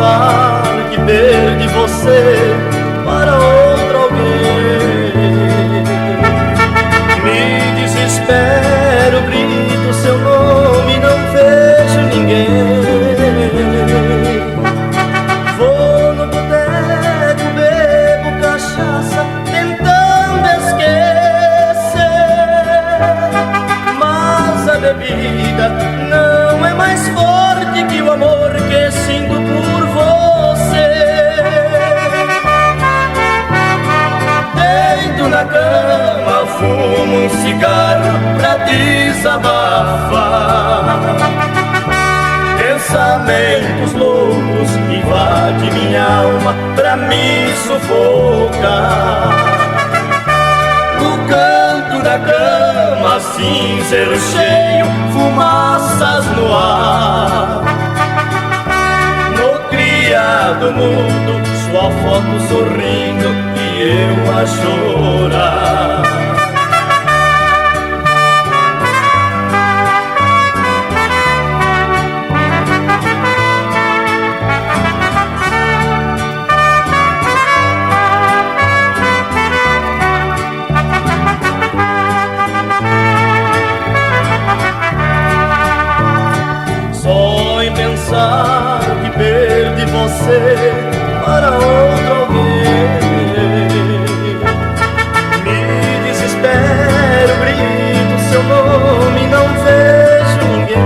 pensar que perdi você para outro alguém. Me desespero, grito seu nome, não vejo ninguém. Vou no boteco, bebo cachaça, tentando esquecer, mas a bebida não é mais forte que o amor que sinto por você. Deito na cama, fumo um cigarro pra desabafar. Pensamentos loucos invadem minha alma pra me sufocar. No canto da cama, cinzeiro cheio, fumaças no ar. No criado mudo, sua foto sorrindo e eu a chorar. Pensar que perdi você para outro alguém. Me desespero, grito seu nome, não vejo ninguém.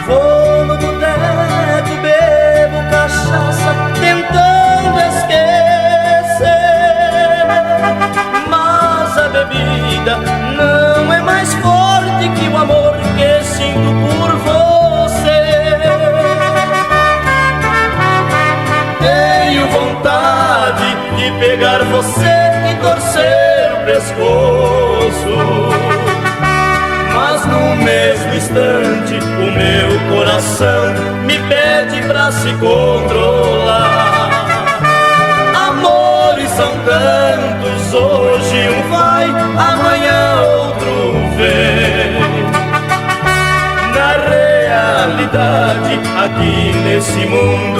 Vou no boteco, bebo cachaça, tentando esquecer, mas a bebida não é mais forte que o amor que sinto por você. Tenho vontade de pegar você e torcer o pescoço, mas no mesmo instante o meu coração me pede pra se controlar. Amores são tantos, hoje um vai, amanhã outro vem. Aqui nesse mundo